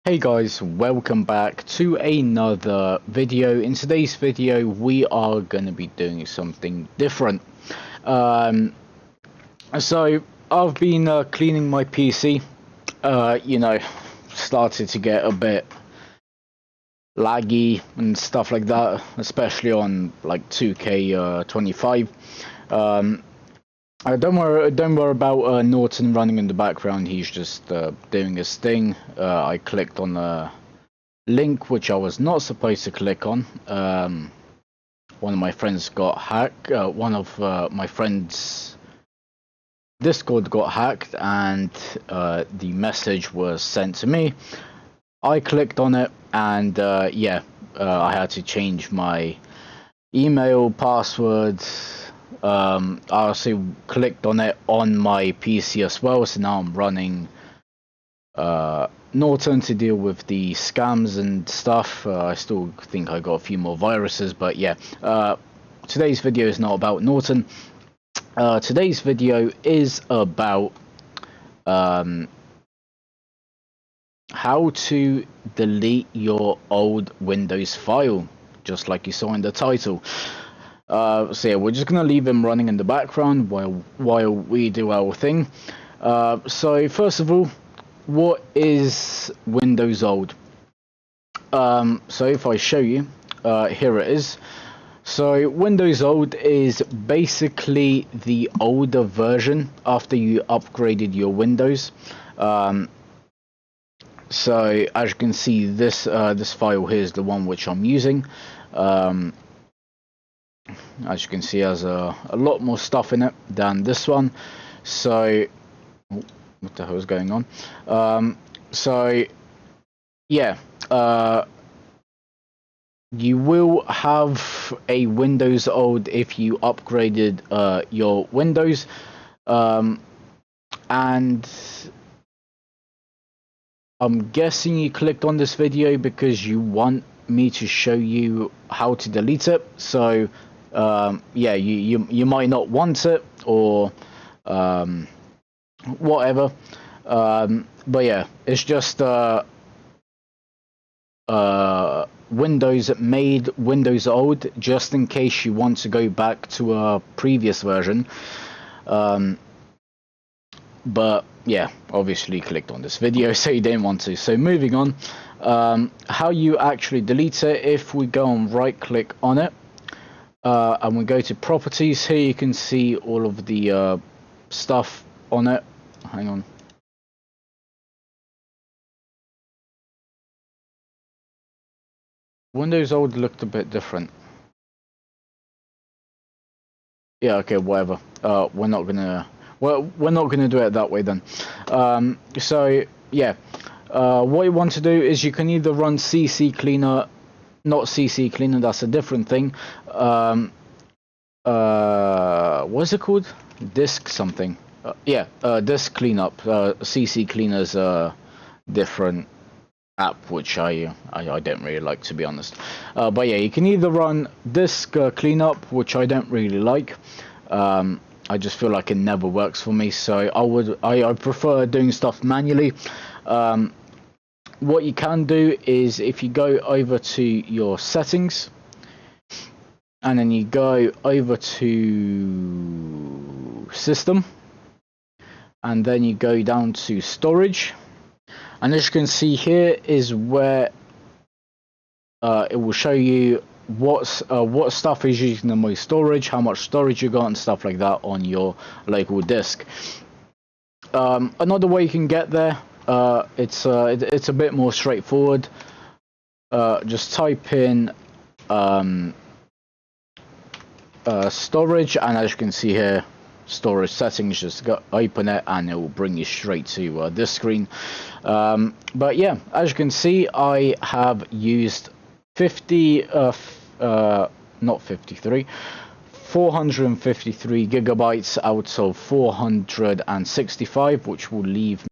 Hey guys, welcome back to another video. In today's video we are going to be doing something different. So I've been cleaning my PC. Started to get a bit laggy and stuff like that, especially on like 2K25. Don't worry about Norton running in the background. He's just doing his thing. I clicked on the link which I was not supposed to click on. One of my friends got hacked. One of my friends' Discord got hacked, and the message was sent to me. I clicked on it, and I had to change my email password. I also clicked on it on my PC as well, so now I'm running Norton to deal with the scams and stuff. I still think I got a few more viruses, but yeah. Today's video is not about Norton. Today's video is about how to delete your old Windows file, just like you saw in the title. So yeah, we're just gonna leave him running in the background while we do our thing. So first of all, what is Windows.old? So if I show you, here it is. So Windows.old is basically the older version after you upgraded your Windows. So as you can see, this file here is the one which I'm using. As you can see, it has a lot more stuff in it than this one. So what the hell is going on? So yeah, you will have a Windows.old if you upgraded your Windows, and I'm guessing you clicked on this video because you want me to show you how to delete it. So yeah, you might not want it, or whatever. But yeah, it's just Windows made Windows.old just in case you want to go back to a previous version. But yeah, obviously clicked on this video, so you didn't want to. So moving on, how you actually delete it. If we go and right click on it, and we go to properties, here you can see all of the stuff on it. Hang on. Windows.old looked a bit different. Yeah, okay, whatever. We're not gonna do it that way then. So yeah, what you want to do is you can either run CC cleaner, not CC cleaner. That's a different thing. What's it called? Disk something. Disk cleanup. CC cleaner's a different app, which I don't really like, to be honest. But yeah, you can either run disk cleanup, which I don't really like. I just feel like it never works for me, so I prefer doing stuff manually. What you can do is, if you go over to your settings, and then you go over to system, and then you go down to storage, and as you can see, here is where it will show you what stuff is using the most storage, how much storage you got, and stuff like that on your local disk. Another way you can get there, it's a bit more straightforward. Just type in storage, and as you can see here, storage settings, just open it and it will bring you straight to this screen. But yeah, as you can see, I have used 453 gigabytes out of 465, which will leave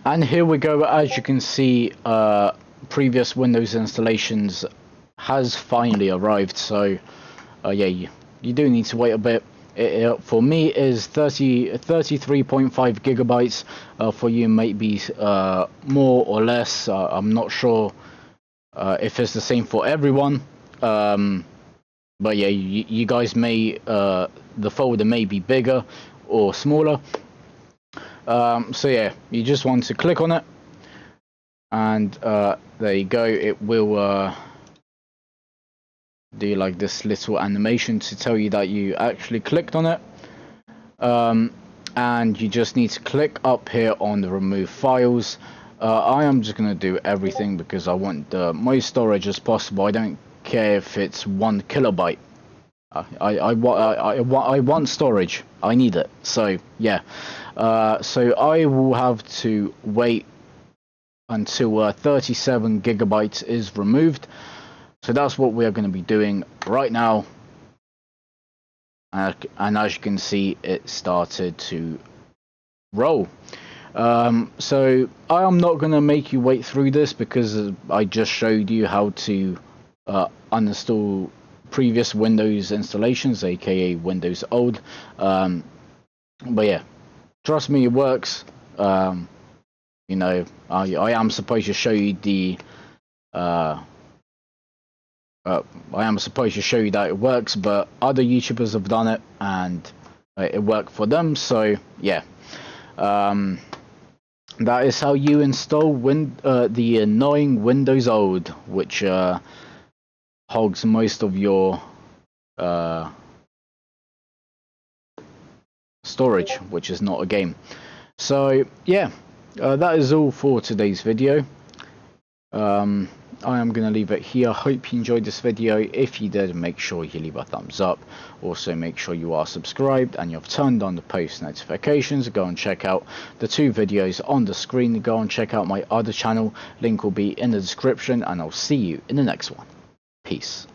And here we go. As you can see, previous Windows installations has finally arrived. So yeah, you do need to wait a bit. For me is 33.5 gigabytes. For you might be more or less. I'm not sure if it's the same for everyone. But yeah, you guys may the folder may be bigger or smaller. So yeah, you just want to click on it, and there you go. It will do like this little animation to tell you that you actually clicked on it. And you just need to click up here on the remove files. I am just going to do everything because I want the most storage as possible. I don't care if it's 1 kilobyte. I want storage. I need it. So yeah. So I will have to wait until 37 gigabytes is removed. So that's what we are going to be doing right now. And as you can see, it started to roll. So I am not going to make you wait through this because I just showed you how to uninstall previous Windows installations, aka Windows.old. But yeah, trust me, it works. You know, I am supposed to show you the I am supposed to show you that it works, but other YouTubers have done it and it worked for them. So yeah, that is how you install the annoying Windows.old, which hogs most of your storage, which is not a game. So yeah, that is all for today's video. I am going to leave it here. Hope you enjoyed this video. If you did, make sure you leave a thumbs up. Also, make sure you are subscribed and you've turned on the post notifications. Go and check out the 2 videos on the screen. Go and check out my other channel. Link will be in the description, and I'll see you in the next one. Peace.